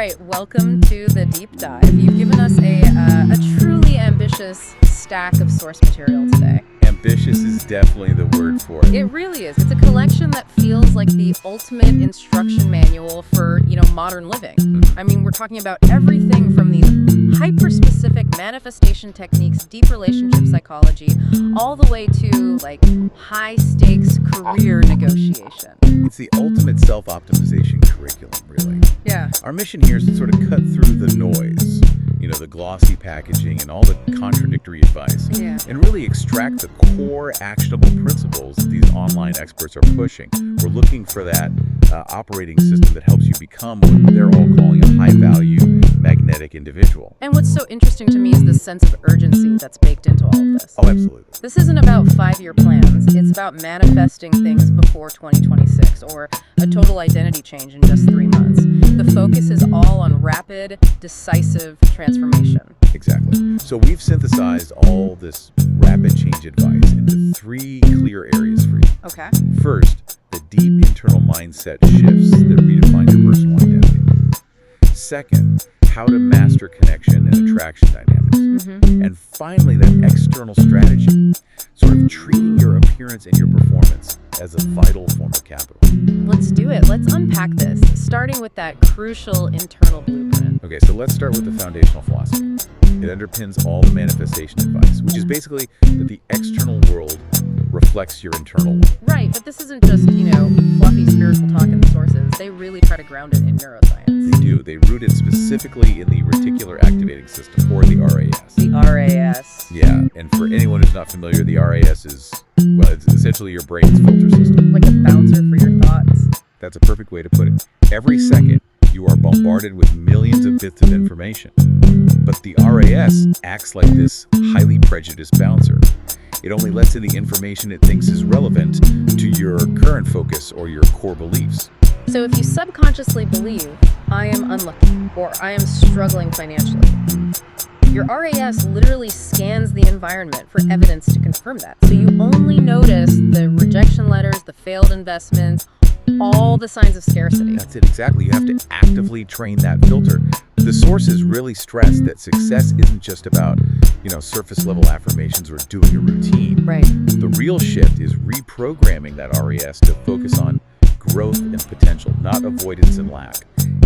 right, welcome to the deep dive. You've given us a truly ambitious stack of source material today. Ambitious is definitely the word for it. It really is. It's a collection that feels like the ultimate instruction manual for, modern living. I mean, we're talking about everything from these hyper-specific manifestation techniques, deep relationship psychology, all the way to, high-stakes career negotiation. It's the ultimate self-optimization curriculum, really. Yeah. Our mission here is to sort of cut through the noise, the glossy packaging and all the contradictory advice, and really extract the core actionable principles that these online experts are pushing. We're looking for that operating system that helps you become what they're all calling a high-value, magnetic individual. And what's so interesting to me is the sense of urgency that's baked into all of this. Oh, absolutely. This isn't about 5-year plans. It's about manifesting things before 2026 or a total identity change in just 3 months. The focus is all on rapid, decisive transformation. Exactly. So we've synthesized all this rapid change advice into 3 clear areas for you. Okay. First, the deep internal mindset shifts that redefine your personal identity. Second, how to master connection and attraction dynamics. And finally, that external strategy, sort of treating your appearance and your performance as a vital form of capital. Let's do it. Let's unpack this, starting with that crucial internal blueprint. Okay, so let's start with the foundational philosophy. It underpins all the manifestation advice, which is basically that the external world reflects your internal one. Right, but this isn't just, fluffy spiritual talk in the sources. They really try to ground it in neuroscience. They do. They root it specifically in the reticular activating system, or the RAS. The RAS. Yeah, and for anyone who's not familiar, the RAS is, it's essentially your brain's filter system. Like a bouncer for your thoughts. That's a perfect way to put it. Every second, you are bombarded with millions of bits of information. But the RAS acts like this highly prejudiced bouncer. It only lets in the information it thinks is relevant to your current focus or your core beliefs. So if you subconsciously believe, I am unlucky, or I am struggling financially, your RAS literally scans the environment for evidence to confirm that. So you only notice the rejection letters, the failed investments, all the signs of scarcity. That's it, exactly. You have to actively train that filter. The sources really stress that success isn't just about, surface level affirmations or doing a routine. Right. The real shift is reprogramming that RAS to focus on growth and potential, not avoidance and lack.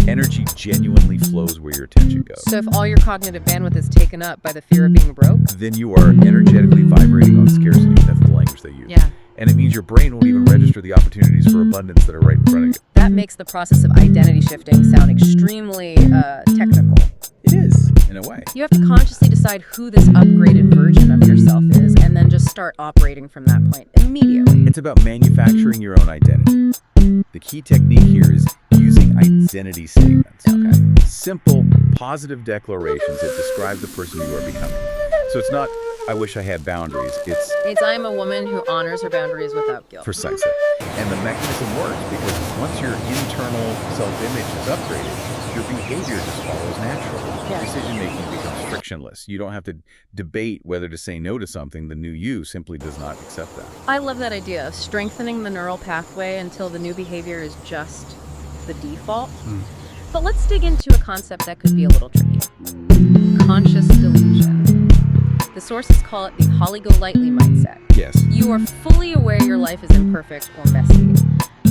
Energy genuinely flows where your attention goes. So if all your cognitive bandwidth is taken up by the fear of being broke, then you are energetically vibrating on scarcity. That's the language they use. Yeah. And it means your brain won't even register the opportunities for abundance that are right in front of you. That makes the process of identity shifting sound extremely technical. It is, in a way. You have to consciously decide who this upgraded version of yourself is, and then just start operating from that point immediately. It's about manufacturing your own identity. The key technique here is using identity statements. Okay. Simple, positive declarations that describe the person you are becoming. So it's not, I wish I had boundaries. It's I'm a woman who honors her boundaries without guilt. precisely. And the mechanism works because once your internal self-image is upgraded, your behavior just follows naturally. Yeah. Decision-making becomes frictionless. You don't have to debate whether to say no to something. The new you simply does not accept that. I love that idea of strengthening the neural pathway until the new behavior is just the default. But let's dig into a concept that could be a little tricky. Conscious delusion. The sources call it the holly-go-lightly mindset. Yes. You are fully aware your life is imperfect or messy,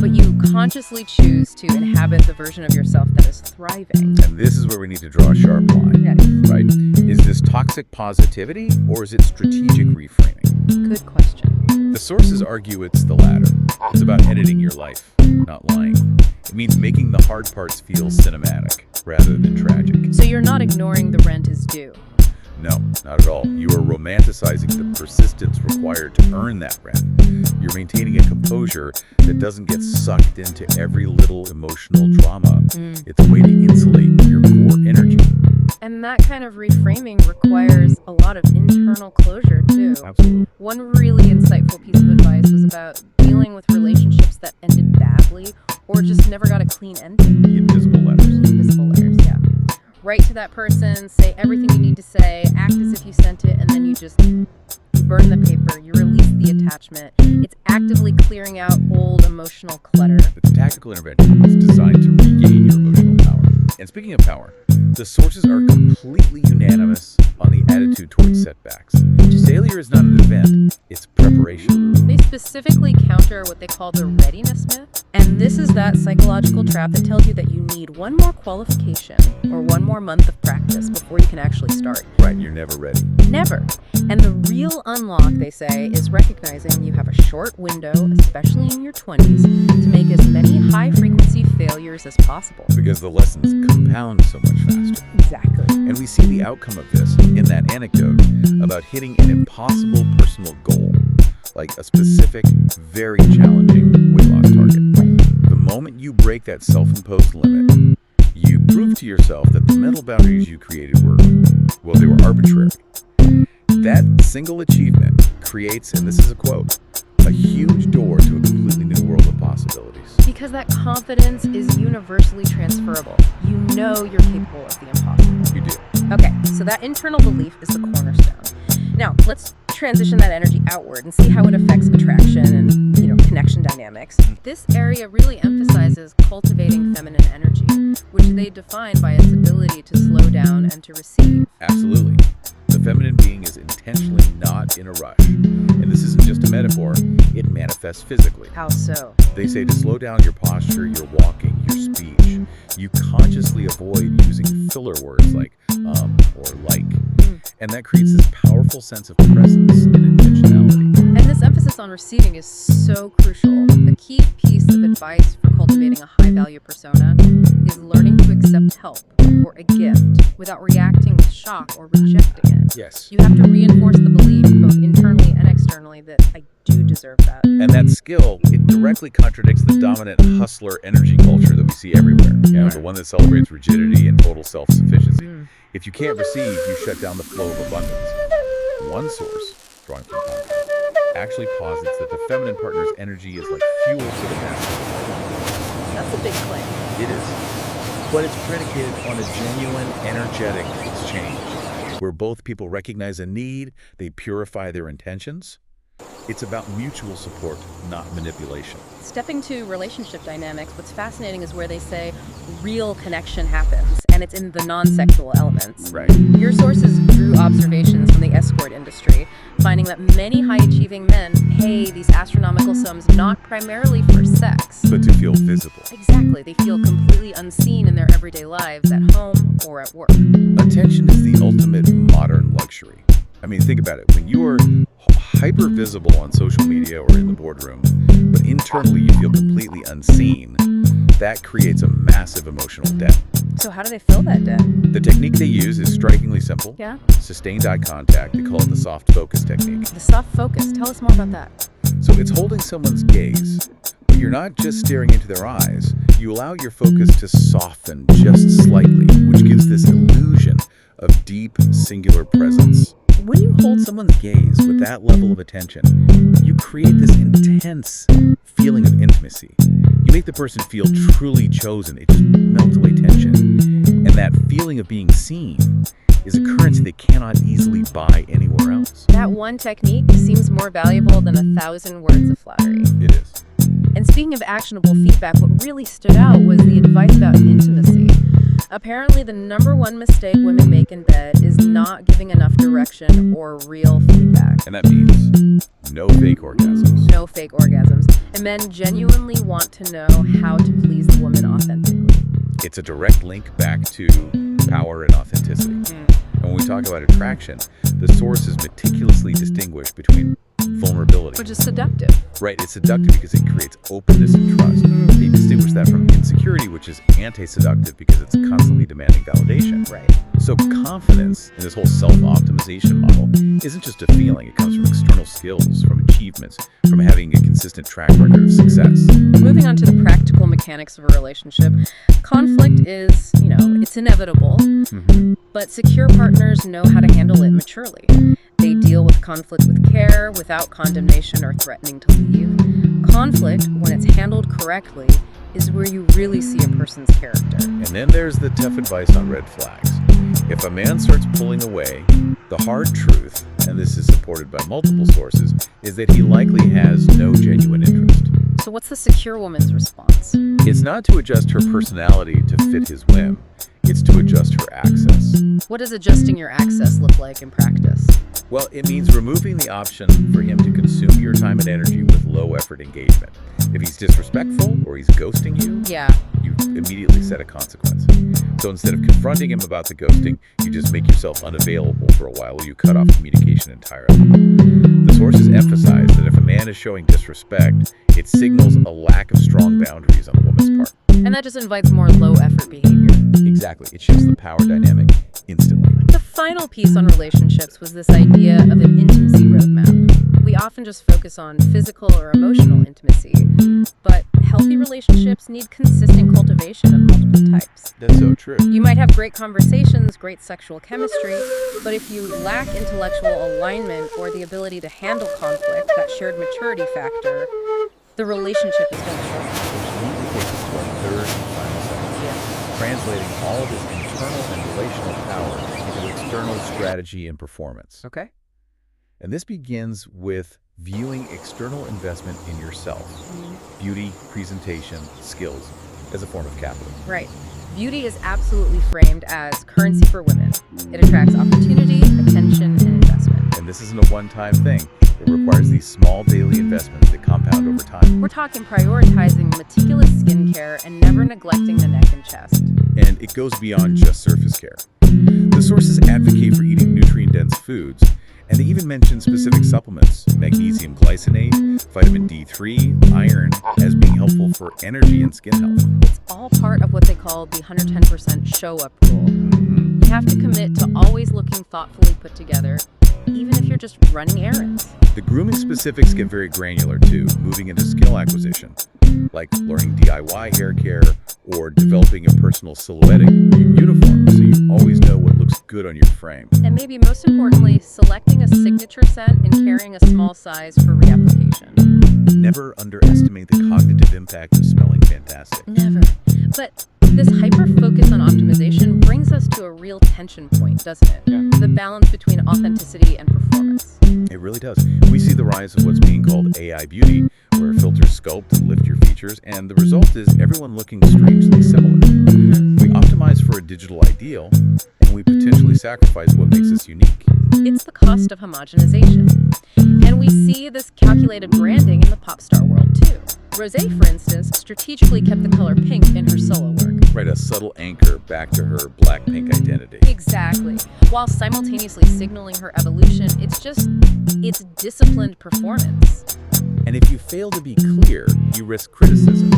but you consciously choose to inhabit the version of yourself that is thriving. And this is where we need to draw a sharp line, right? Is this toxic positivity or is it strategic reframing? Good question. The sources argue it's the latter. It's about editing your life, not lying. It means making the hard parts feel cinematic rather than tragic. So you're not ignoring the rent is due. No, not at all. You are romanticizing the persistence required to earn that rent. You're maintaining a composure that doesn't get sucked into every little emotional drama. It's a way to insulate your core energy. And that kind of reframing requires a lot of internal closure, too. Absolutely. One really insightful piece of advice was about dealing with relationships that ended badly or just never got a clean ending. The invisible letters. Invisible letters, yeah. Write to that person, say everything you need to say, act as if you sent it, and then you just burn the paper, you release the attachment. It's actively clearing out old emotional clutter. The tactical intervention is designed to regain your emotional power. And speaking of power, the sources are completely unanimous on the attitude towards setbacks. Failure is not an event, it's preparation. They specifically counter what they call the readiness myth. And this is that psychological trap that tells you that you need one more qualification or one more month of practice before you can actually start. Right, you're never ready. Never. And the real unlock, they say, is recognizing you have a short window, especially in your 20s, to make as many high-frequency failures as possible. Because the lessons compound so much faster. Exactly. And we see the outcome of this in that anecdote about hitting an impossible personal goal, like a specific, very challenging weight loss target. The moment you break that self-imposed limit, you prove to yourself that the mental boundaries you created they were arbitrary. That single achievement creates, and this is a quote, a huge door to a completely new world of possibilities. Because that confidence is universally transferable. You know you're capable of the impossible. You do. Okay, so that internal belief is the cornerstone. Now, let's transition that energy outward and see how it affects attraction and, connection dynamics. This area really emphasizes cultivating feminine energy, which they define by its ability to slow down and to receive. Absolutely. The feminine being is intentionally not in a rush. And this isn't just a metaphor, it manifests physically. How so? They say to slow down your posture, your walking, your speech. You consciously avoid using filler words like or like. And that creates this powerful sense of presence and intentionality. And this emphasis on receiving is so crucial. The key piece of advice for cultivating a high-value persona is learning to accept help or a gift without reacting with shock or rejecting it. Yes. You have to reinforce the belief, both internally and externally, that I do deserve that. And that skill, it directly contradicts the dominant hustler energy culture that we see everywhere. The one that celebrates rigidity and total self-sufficiency. If you can't receive, you shut down the flow of abundance. One source, drawing from context, actually posits that the feminine partner's energy is like fuel to the masculine. That's a big claim. It is. But it's predicated on a genuine, energetic exchange, where both people recognize a need, they purify their intentions. It's about mutual support, not manipulation. Stepping to relationship dynamics, what's fascinating is where they say real connection happens, and it's in the non-sexual elements. Right. Your sources drew observations from the escort industry, finding that many high-achieving men pay these astronomical sums not primarily for sex, but to feel visible. Exactly. They feel completely unseen in their everyday lives, at home or at work. Attention is the ultimate modern luxury. I mean, think about it. When you are hyper visible on social media or in the boardroom, but internally you feel completely unseen, that creates a massive emotional debt. So how do they fill that debt? The technique they use is strikingly simple. Yeah? Sustained eye contact. They call it the soft focus technique. The soft focus. Tell us more about that. So it's holding someone's gaze, but you're not just staring into their eyes. You allow your focus to soften just slightly, which gives this illusion of deep, singular presence. When you hold someone's gaze with that level of attention, you create this intense feeling of intimacy. You make the person feel truly chosen. It just melts away tension. And that feeling of being seen is a currency they cannot easily buy anywhere else. That one technique seems more valuable than 1,000 words of flattery. It is. And speaking of actionable feedback, what really stood out was the advice about intimacy. Apparently, the number one mistake women make in bed is not giving enough direction or real feedback. And that means no fake orgasms. No fake orgasms. And men genuinely want to know how to please the woman authentically. It's a direct link back to power and authenticity. And when we talk about attraction, the source is meticulously distinguished between vulnerability. Which is seductive. Right, it's seductive because it creates openness and trust. They distinguish that from insecurity, which is anti-seductive because it's constantly demanding validation. Right. So confidence in this whole self-optimization model isn't just a feeling. It comes from external skills, from achievements, from having a consistent track record of success. Moving on to the practical mechanics of a relationship, conflict is, it's inevitable, but secure partners know how to handle it maturely. They deal with conflict with care, without condemnation or threatening to leave. Conflict, when it's handled correctly, is where you really see a person's character. And then there's the tough advice on red flags. If a man starts pulling away, the hard truth, and this is supported by multiple sources, is that he likely has no genuine interest. So what's the secure woman's response? It's not to adjust her personality to fit his whim. It's to adjust her access. What does adjusting your access look like in practice? Well, it means removing the option for him to consume your time and energy with low-effort engagement. If he's disrespectful or he's ghosting you, Yeah. you immediately set a consequence. So instead of confronting him about the ghosting, you just make yourself unavailable for a while, or you cut off communication entirely. The sources emphasize that if a man is showing disrespect, it signals a lack of strong boundaries on the woman's part. And that just invites more low-effort behavior. Exactly. It shifts the power dynamic instantly. The final piece on relationships was this idea of an intimacy roadmap. We often just focus on physical or emotional intimacy, but healthy relationships need consistent cultivation of multiple types. That's so true. You might have great conversations, great sexual chemistry, but if you lack intellectual alignment or the ability to handle conflict, that shared maturity factor, the relationship is going to struggle. Which takes us to our third and final sentence. Translating all of this internal and relational power into external strategy and performance. Okay. And this begins with viewing external investment in yourself, beauty, presentation, skills, as a form of capital. Right. Beauty is absolutely framed as currency for women. It attracts opportunity, attention, and investment. And this isn't a one-time thing. It requires these small daily investments that compound over time. We're talking prioritizing meticulous skincare and never neglecting the neck and chest. And it goes beyond just surface care. The sources advocate for eating nutrient-dense foods, and they even mention specific supplements, magnesium glycinate, vitamin D3, iron, as being helpful for energy and skin health. It's all part of what they call the 110% show-up rule. You have to commit to always looking thoughtfully put together, even if you're just running errands. The grooming specifics get very granular too, moving into skill acquisition, like learning DIY hair care or developing a personal silhouetting uniform so you always know what looks good on your frame. And maybe most importantly, selecting a signature scent and carrying a small size for reapplication. Never underestimate the cognitive impact of smelling fantastic. Never. But this hyper-focus on optimization brings us to a real tension point, doesn't it? Yeah. The balance between authenticity and performance. It really does. We see the rise of what's being called AI beauty, where filters sculpt and lift your features, and the result is everyone looking strangely similar. We optimize for a digital ideal, and we potentially sacrifice what makes us unique. It's the cost of homogenization. And we see this calculated branding in the pop star world too. Rosé, for instance, strategically kept the color pink in her solo work. Right, a subtle anchor back to her black-pink identity. Exactly. While simultaneously signaling her evolution, it's disciplined performance. And if you fail to be clear, you risk criticism.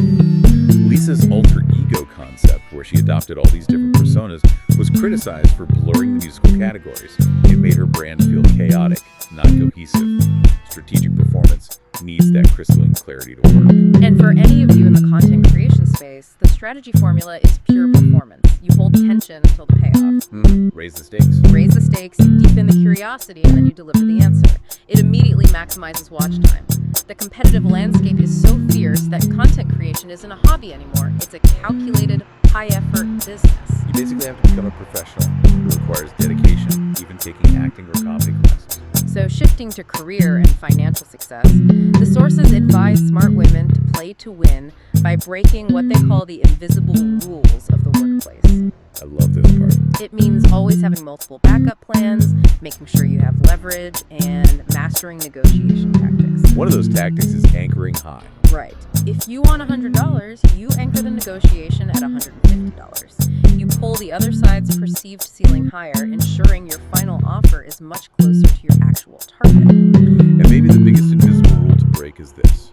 Lisa's alter ego concept, where she adopted all these different personas, was criticized for blurring the musical categories. It made her brand feel chaotic, not cohesive. Strategic performance needs that crystalline clarity to work. And for any of you in the content creation space, the strategy formula is pure performance. You hold tension until the payoff. Raise the stakes. Raise the stakes, deepen the curiosity, and then you deliver the answer. It immediately maximizes watch time. The competitive landscape is so fierce that content creation isn't a hobby anymore. It's a calculated, high-effort business. You basically have to become a professional who requires dedication, even taking acting or comedy classes. So shifting to career and financial success, the sources advise smart women to play to win by breaking what they call the invisible rules of the workplace. I love this part. It means always having multiple backup plans, making sure you have leverage, and mastering negotiation tactics. One of those tactics is anchoring high. Right. If you want $100, you anchor the negotiation at $150. You pull the other side's perceived ceiling higher, ensuring your final offer is much closer to your actual target. And maybe the biggest invisible rule to break is this.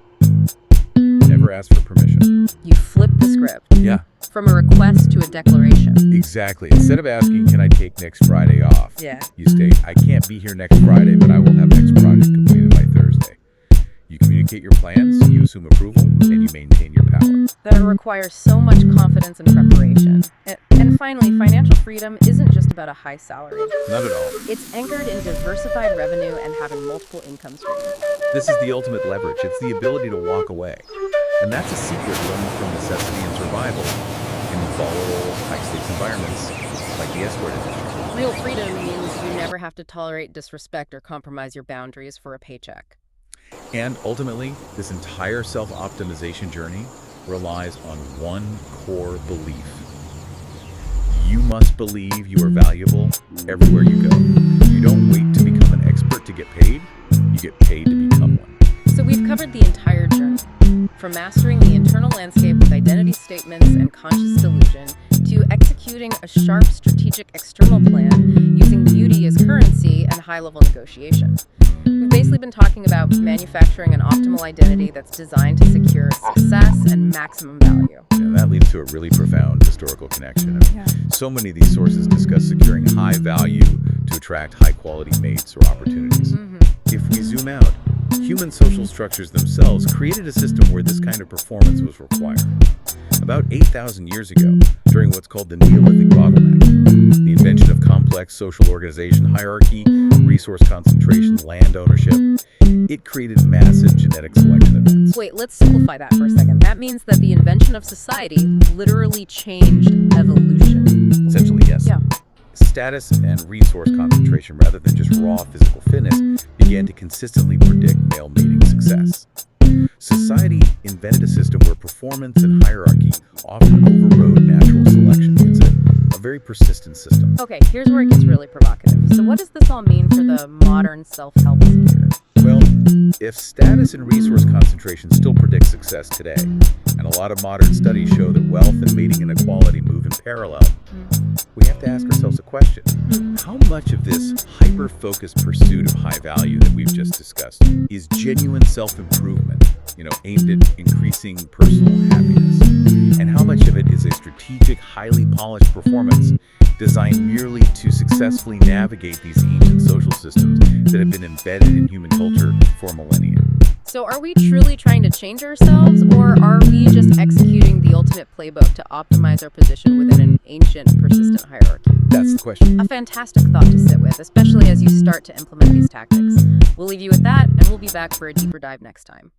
Never ask for permission. You flip the script. Yeah. From a request to a declaration. Exactly. Instead of asking, can I take next Friday off? Yeah. You state, I can't be here next Friday, but I will have next project completed by Thursday. You communicate your plans, you assume approval, and you maintain your power. That requires so much confidence and preparation. And finally, financial freedom isn't just about a high salary. Not at all. It's anchored in diversified revenue and having multiple income streams. This is the ultimate leverage. It's the ability to walk away. And that's a secret learned from necessity and survival in volatile, high-stakes environments like the escort industry. Real freedom means you never have to tolerate disrespect or compromise your boundaries for a paycheck. And ultimately, this entire self-optimization journey relies on one core belief. You must believe you are valuable everywhere you go. You don't wait to become an expert to get paid. You get paid to become one. So we've covered the entire journey, from mastering the internal landscape with identity statements and conscious delusion, to executing a sharp strategic external plan using beauty as currency and high-level negotiation. We've basically been talking about manufacturing an optimal identity that's designed to secure success and maximum value. And that leads to a really profound historical connection. So many of these sources discuss securing high value to attract high-quality mates or opportunities. If we zoom out, human social structures themselves created a system where this kind of performance was required. About 8,000 years ago, during what's called the Neolithic bottleneck, the invention of complex social organization hierarchy, resource concentration, land ownership, it created massive genetic selection events. Wait, let's simplify that for a second. That means that the invention of society literally changed evolution. Essentially, yes. Yeah. Status and resource concentration, rather than just raw physical fitness, began to consistently predict male mating success. Society invented a system where performance and hierarchy often overrode natural selection. It's a very persistent system. Okay, here's where it gets really provocative. So what does this all mean for the modern self-help seeker? Well, if status and resource concentration still predict success today, and a lot of modern studies show that wealth and mating inequality move in parallel, we have to ask ourselves a question. How much of this hyper-focused pursuit of high value that we've just discussed is genuine self-improvement, aimed at increasing personal happiness? And how much of it is a strategic, highly polished performance designed merely to successfully navigate these ancient social systems that have been embedded in human culture for millennia? So are we truly trying to change ourselves, or are we just executing the ultimate playbook to optimize our position within an ancient, persistent hierarchy? That's the question. A fantastic thought to sit with, especially as you start to implement these tactics. We'll leave you with that, and we'll be back for a deeper dive next time.